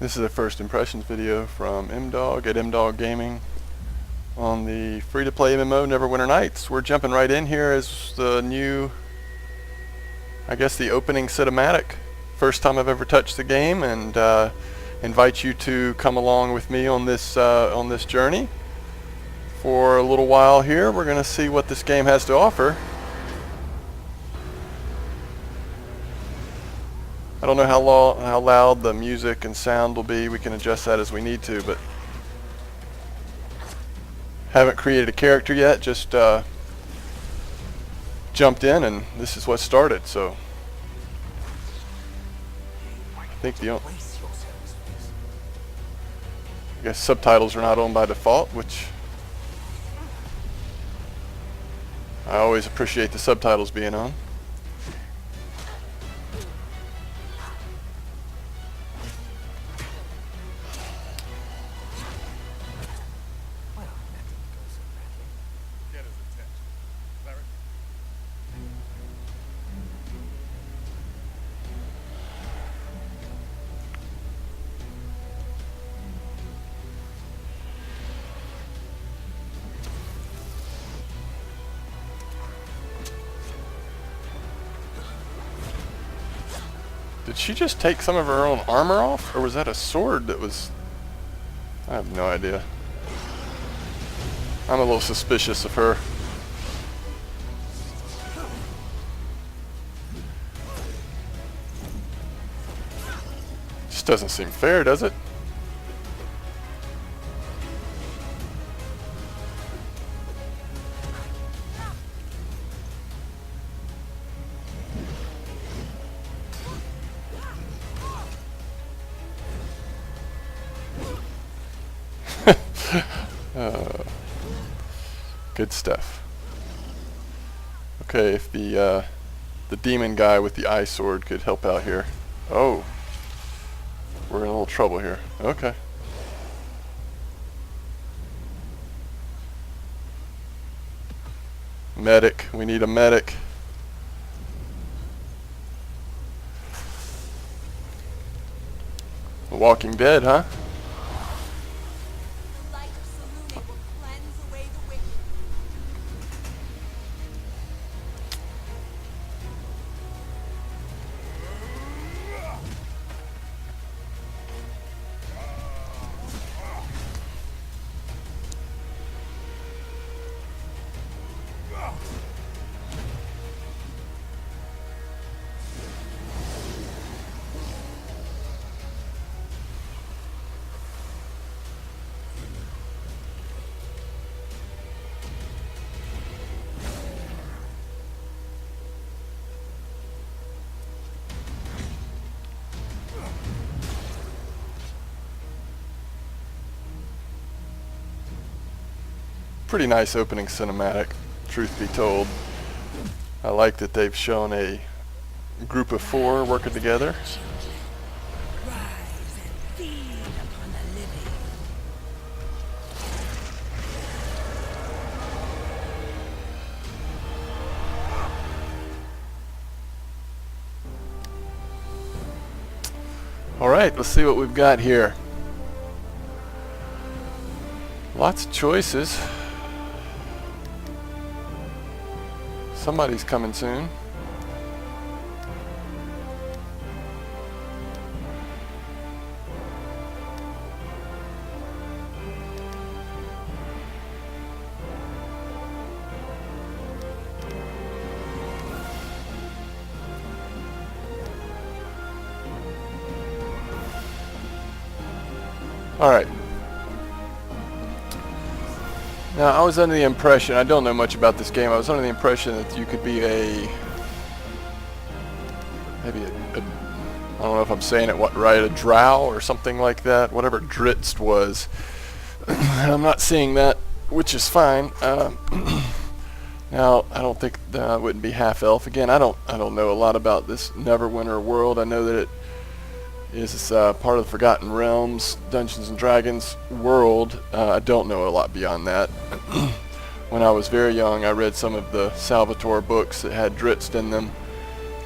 This is a first impressions video from MDog at MDog Gaming on the free-to-play MMO Neverwinter Nights. We're jumping right in here as the new, I guess, the opening cinematic. First time I've ever touched the game, and invite you to come along with me on this journey for a little while here. We're going to see what this game has to offer. I don't know how loud the music and sound will be. We can adjust that as we need to, but haven't created a character yet. Just jumped in, and this is what started. So I think I guess subtitles are not on by default, which I always appreciate the subtitles being on. Did she just take some of her own armor off? Or was that a sword that was... I have no idea. I'm a little suspicious of her. Just doesn't seem fair, does it? Good stuff. Okay, if the demon guy with the eye sword could help out here. Oh, we're in a little trouble here. Okay. Medic. We need a medic. The Walking Dead, huh? Pretty nice opening cinematic, truth be told. I like that they've shown a group of 4 working together. Rise and feed upon the living. Alright, let's see what we've got here. Lots of choices. Somebody's coming soon. All right. Now, I was under the impression, I don't know much about this game, I was under the impression that you could be maybe I don't know if I'm saying it right, a drow or something like that, whatever Dritzt was. And I'm not seeing that, which is fine. Now, I don't think it wouldn't be half-elf. Again, I don't know a lot about this Neverwinter world. I know that it is part of the Forgotten Realms, Dungeons and Dragons world. I don't know a lot beyond that. When I was very young, I read some of the Salvatore books that had Dritzt in them,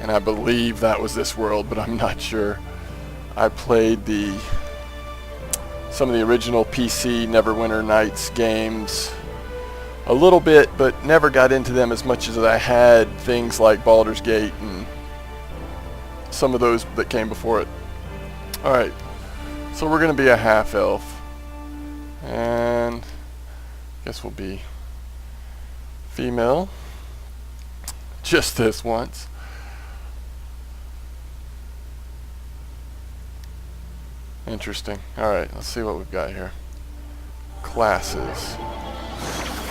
and I believe that was this world, but I'm not sure. I played the some of the original PC Neverwinter Nights games a little bit, but never got into them as much as I had things like Baldur's Gate and some of those that came before it. Alright, so we're going to be a half-elf, and I guess we'll be female, just this once. Interesting. Alright, let's see what we've got here. Classes.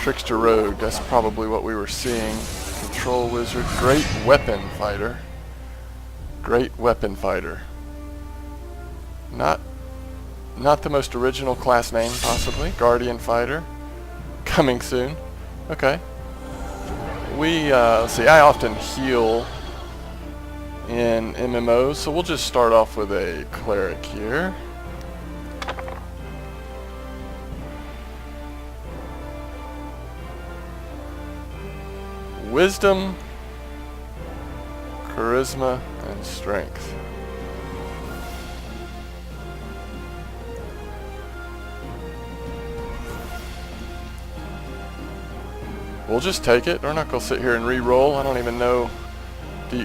Trickster Rogue, that's probably what we were seeing. Control Wizard, Great Weapon Fighter. Great Weapon Fighter. Not the most original class name, possibly. Guardian Fighter. Coming soon. Okay. Let's see, I often heal in MMOs, so we'll just start off with a cleric here. Wisdom, charisma, and strength. We'll just take it. We're not going to sit here and re-roll. I don't even know.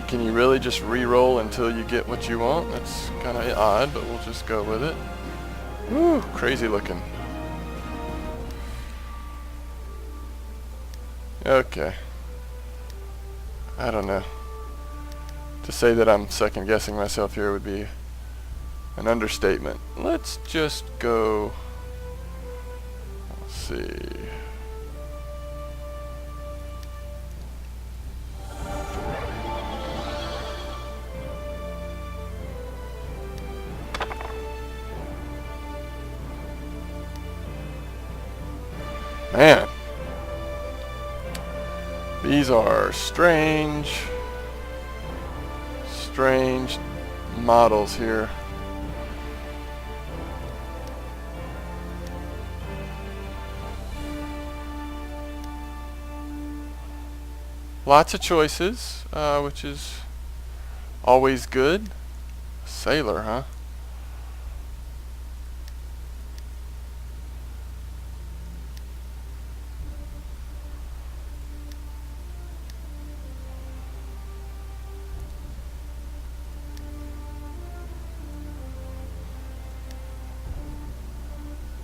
Can you really just re-roll until you get what you want? That's kind of odd, but we'll just go with it. Woo, crazy looking. Okay. I don't know. To say that I'm second guessing myself here would be an understatement. Let's just go. Let's see. Man, these are strange models here. Lots of choices, which is always good. Sailor, huh?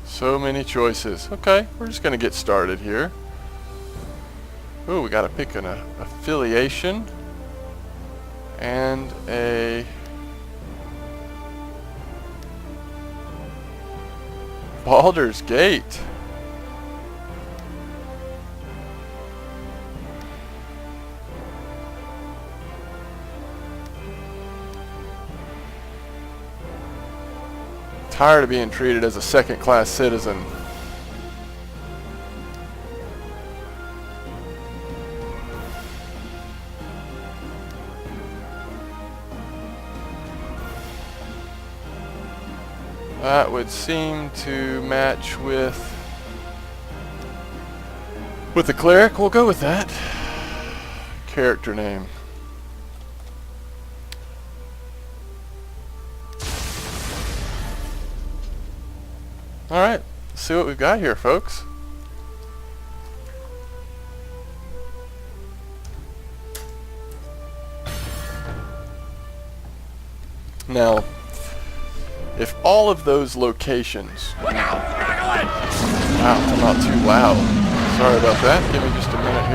So many choices. Okay, we're just going to get started here. Ooh, we got to pick an affiliation and a Baldur's Gate. Tired of being treated as a second-class citizen. That would seem to match with the cleric. We'll go with that. Character name. Alright, let's see what we've got here, folks. Now, if all of those locations... Wow, I'm not too loud. Sorry about that. Give me just a minute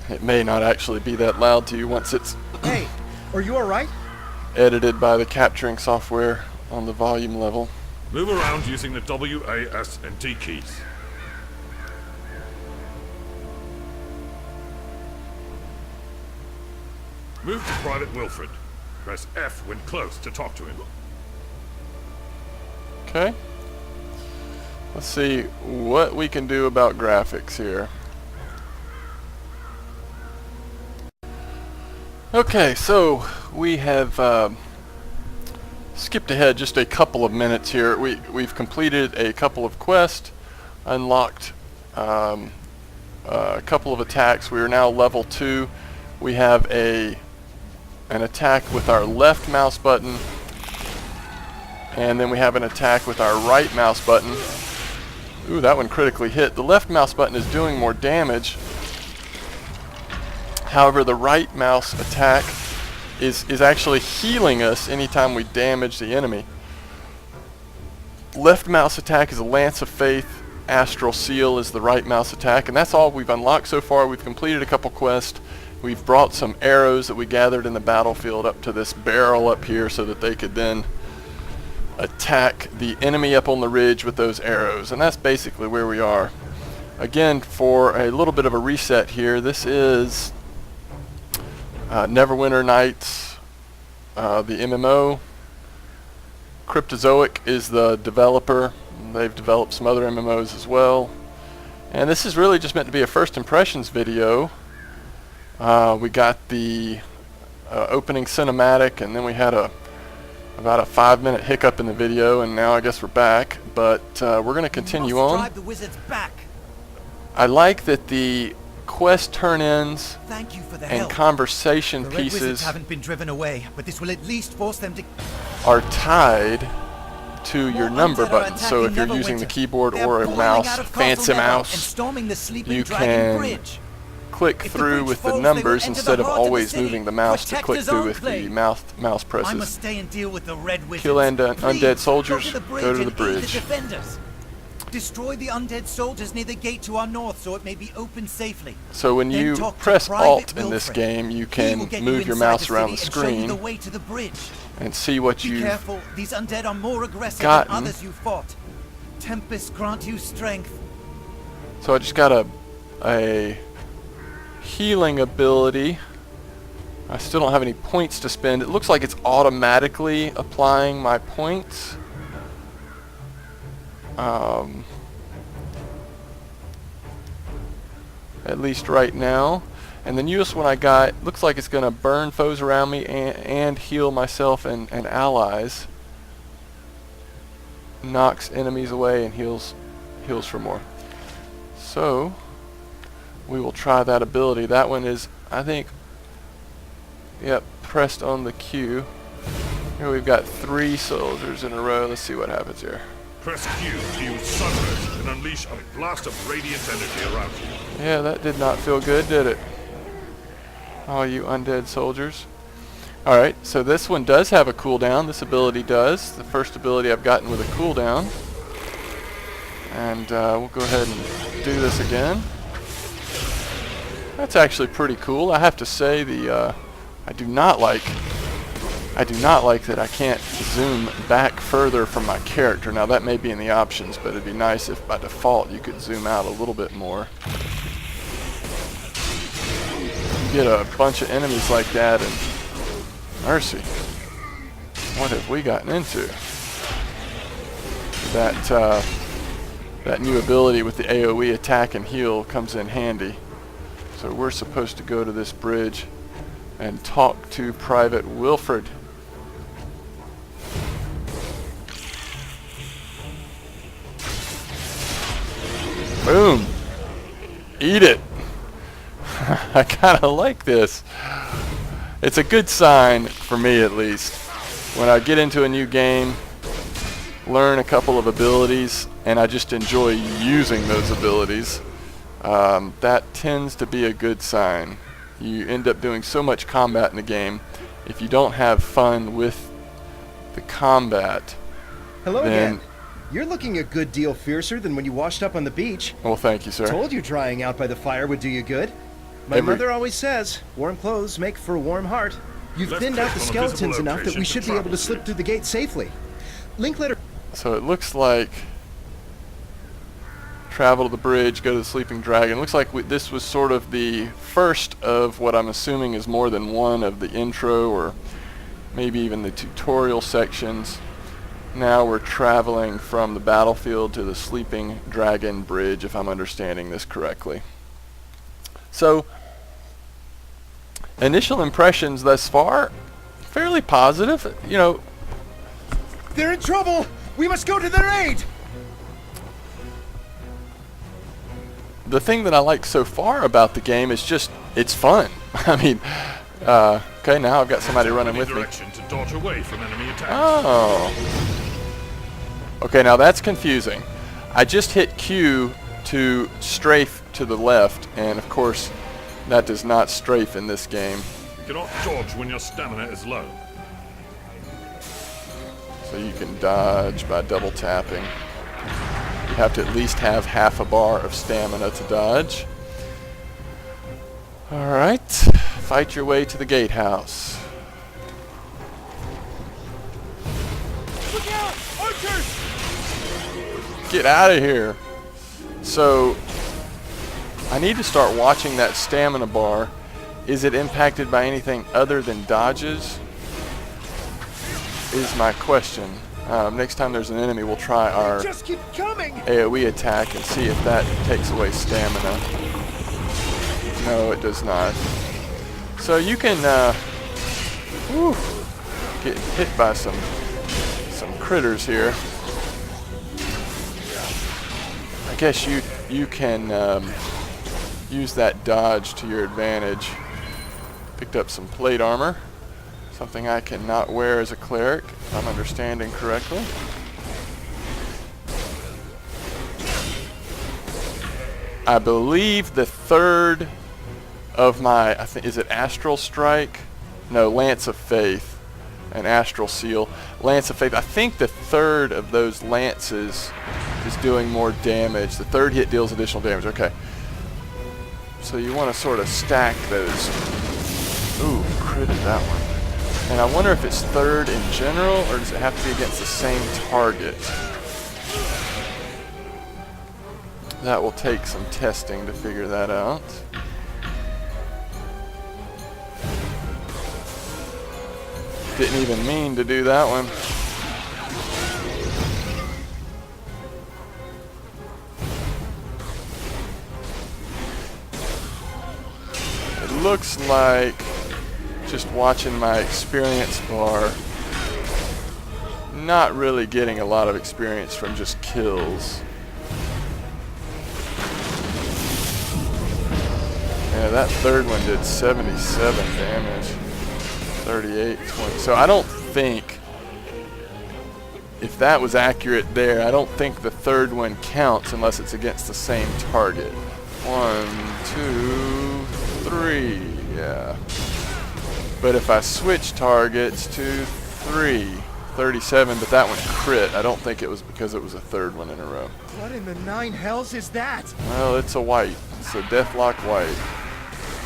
here. It may not actually be that loud to you once it's... Hey, are you alright? Edited by the capturing software on the volume level. Move around using the W, A, S, and T keys. Move to Private Wilfred. Press F when close to talk to him. Okay. Let's see what we can do about graphics here. Okay, so we have skipped ahead just a couple of minutes here. We've completed a couple of quests, unlocked a couple of attacks. We are now level 2. We have a an attack with our left mouse button, and then we have an attack with our right mouse button. Ooh, that one critically hit. The left mouse button is doing more damage. However, the right mouse attack is actually healing us anytime we damage the enemy. Left mouse attack is a Lance of Faith. Astral Seal is the right mouse attack, and that's all we've unlocked so far. We've completed a couple quests. We've brought some arrows that we gathered in the battlefield up to this barrel up here so that they could then attack the enemy up on the ridge with those arrows, and that's basically where we are. Again, for a little bit of a reset here, this is Neverwinter Nights, the MMO. Cryptozoic is the developer. They've developed some other MMOs as well. And this is really just meant to be a first impressions video. We got the opening cinematic, and then we had about a 5-minute hiccup in the video, and now I guess we're back. But we're going to continue on. Drive the wizards back. I like that the quest turn-ins Thank you for the and help. conversation The red wizards pieces haven't been driven away, but this will at least force them to. are tied to your More number undead are button. So if you're attacking using the Neverwinter. keyboard They're or a pouring mouse, out of Castle fancy Never and mouse, storming the Sleeping you Dragon can Bridge. click If the through bridge with the falls, they will numbers enter instead the of heart of the always city. moving the mouse to Protect click his through with the enclave. mouse I presses. must stay and deal with the red wizards. Kill undead Please, soldiers, go to the bridge. go to the and aid bridge. the defenders. Destroy the undead soldiers near the gate to our north so it may be opened safely. So when Then you talk to press Private Alt in this Wilfred. game, you He will can get move you your inside mouse the around the city and show you the screen way to the bridge. and see what Be you've careful, these undead are more aggressive gotten. than others you fought. Tempest grant you strength. So I just got a healing ability. I still don't have any points to spend. It looks like it's automatically applying my points. At least right now. And the newest one I got looks like it's going to burn foes around me and heal myself and allies. Knocks enemies away and heals for more. So we will try that ability. That one is, I think, yep, pressed on the Q. Here we've got 3 soldiers in a row. Let's see what happens here. Press Q to use Sunburst and unleash a blast of radiant energy around you. Yeah, that did not feel good, did it? All you undead soldiers. Alright, so this one does have a cooldown. This ability does. The first ability I've gotten with a cooldown. And we'll go ahead and do this again. That's actually pretty cool. I have to say I do not like that I can't zoom back further from my character. Now that may be in the options, but it'd be nice if by default you could zoom out a little bit more. You get a bunch of enemies like that, and mercy, what have we gotten into? That new ability with the AoE attack and heal comes in handy. So we're supposed to go to this bridge and talk to Private Wilfred. Boom! Eat it! I kind of like this. It's a good sign, for me at least. When I get into a new game, learn a couple of abilities, and I just enjoy using those abilities, that tends to be a good sign. You end up doing so much combat in the game. If you don't have fun with the combat, Hello then... again. You're looking a good deal fiercer than when you washed up on the beach. Well, thank you, sir. Told you drying out by the fire would do you good. My mother always says, warm clothes make for a warm heart. You've Left thinned out the click on a visible skeletons enough that location we to should be able travel to slip to. through the gate safely. Linkletter. So it looks like travel to the bridge, go to the Sleeping Dragon. Looks like this was sort of the first of what I'm assuming is more than one of the intro or maybe even the tutorial sections. Now we're traveling from the battlefield to the Sleeping Dragon Bridge, if I'm understanding this correctly. So, initial impressions thus far, fairly positive. You know, They're in trouble! We must go to their aid! the the thing that I like so far about the game is just, it's fun. I mean, Okay, now I've got somebody running Any with me. direction to dodge away from enemy attacks. Oh. Okay, now that's confusing. I just hit Q to strafe to the left, and of course, that does not strafe in this game. You cannot dodge when your stamina is low. So you can dodge by double tapping. You have to at least have half a bar of stamina to dodge. Alright, fight your way to the gatehouse. Look out! Archers! Get out of here. So, I need to start watching that stamina bar. Is it impacted by anything other than dodges? Is my question. Next time there's an enemy, we'll try our Just keep coming! AoE attack and see if that takes away stamina. No, it does not. So you can get hit by some critters here. I guess you can use that dodge to your advantage. Picked up some plate armor, something I cannot wear as a cleric, if I'm understanding correctly. I believe the third of my, is it Astral Strike? No, Lance of Faith and Astral Seal. Lance of Faith, I think the third of those lances is doing more damage. The third hit deals additional damage. Okay. So you want to sort of stack those. Ooh, critted that one. And I wonder if it's third in general, or does it have to be against the same target? That will take some testing to figure that out. Didn't even mean to do that one. It looks like, just watching my experience bar, not really getting a lot of experience from just kills. Yeah, that third one did 77 damage. 38, 20. So I don't think, if that was accurate there, I don't think the third one counts unless it's against the same target. 1, 2, 3, yeah. But if I switch targets, 2, 3, 37, but that one crit. I don't think it was because it was a third one in a row. What in the nine hells is that? Well, it's a white. It's a Deathlock white.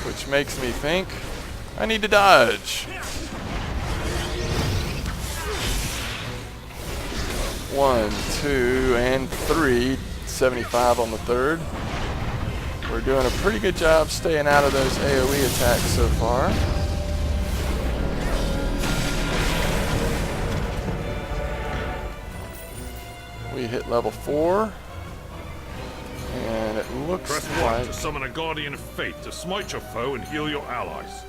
Which makes me think I need to dodge. 1, 2, and 3. 75 on the third. We're doing a pretty good job staying out of those AoE attacks so far. We hit level 4. And it looks Press like 1 to summon a Guardian of Fate to smite your foe and heal your allies.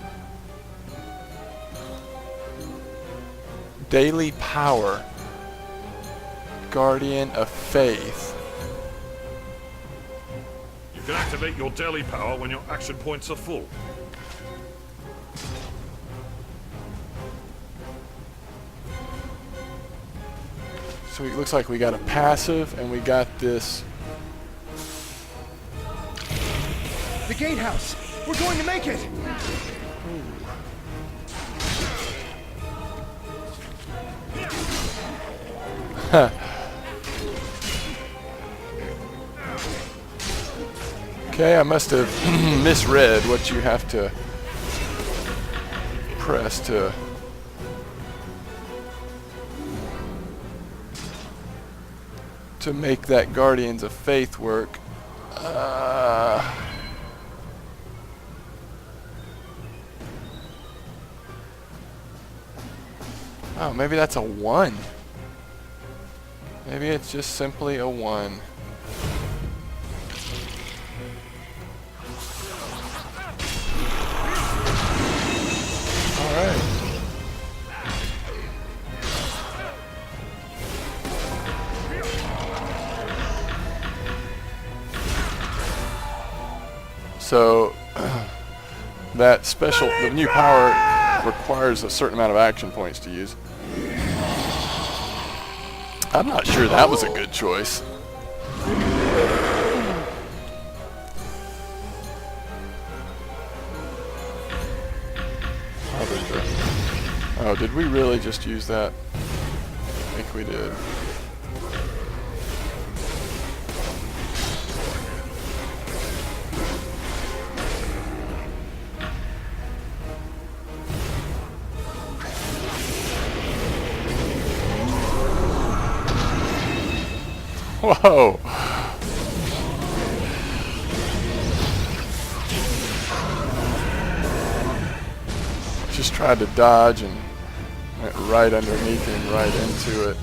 Daily Power. Guardian of Faith. You can activate your daily power when your action points are full. So it looks like we got a passive and we got this. The gatehouse! We're going to make it! Okay, I must have misread what you have to press to make that Guardians of Faith work. Oh, maybe that's a 1. Maybe it's just simply a 1. Alright. So, that special, the new power requires a certain amount of action points to use. I'm not sure that was a good choice. Oh, did we really just use that? I think we did. Whoa! Just tried to dodge and went right underneath him, right into it.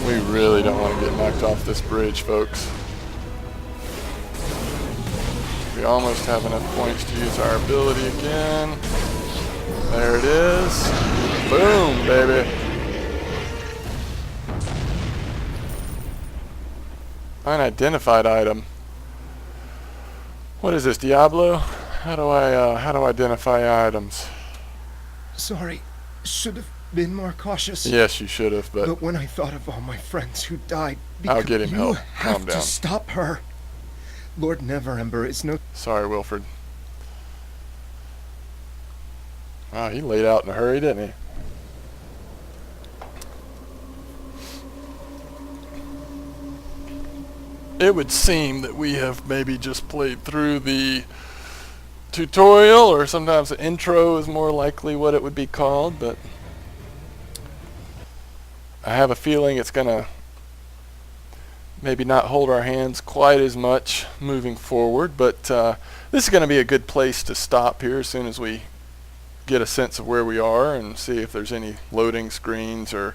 We really don't want to get knocked off this bridge, folks. We almost have enough points to use our ability again. There it is. Boom, baby. Unidentified item. What is this, Diablo? How do I identify items? Sorry, should have been more cautious. Yes, you should have, But when I thought of all my friends who died, because I'll get him you help. have Calm down. to stop her. Lord Neverwinter is no. Sorry, Wilfred. Wow, he laid out in a hurry, didn't he? It would seem that we have maybe just played through the tutorial, or sometimes the intro is more likely what it would be called, but I have a feeling it's going to maybe not hold our hands quite as much moving forward, but this is going to be a good place to stop here as soon as we get a sense of where we are and see if there's any loading screens or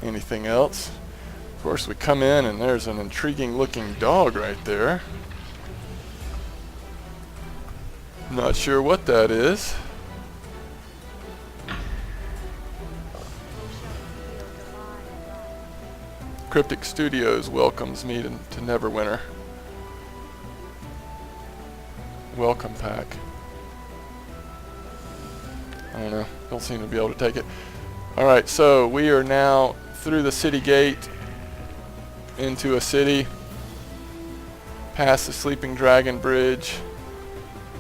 anything else. Of course, we come in and there's an intriguing looking dog right there. Not sure what that is. Cryptic Studios welcomes me to Neverwinter. Welcome pack. I don't know. Don't seem to be able to take it. Alright, so we are now through the city gate into a city, past the Sleeping Dragon Bridge.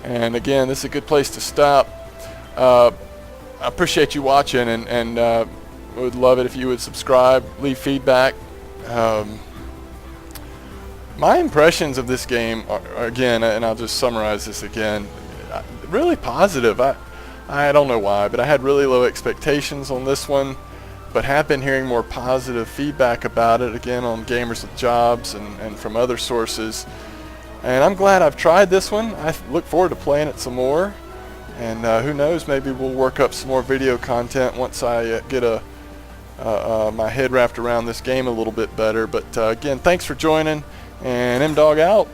And again, this is a good place to stop. I appreciate you watching, and would love it if you would subscribe, leave feedback. My impressions of this game are, again, and I'll just summarize this again, really positive. I don't know why, but I had really low expectations on this one, but have been hearing more positive feedback about it, again, on Gamers with Jobs and from other sources. And I'm glad I've tried this one. I look forward to playing it some more. And who knows, maybe we'll work up some more video content once I get my head wrapped around this game a little bit better. But again, thanks for joining, and M-Dog out.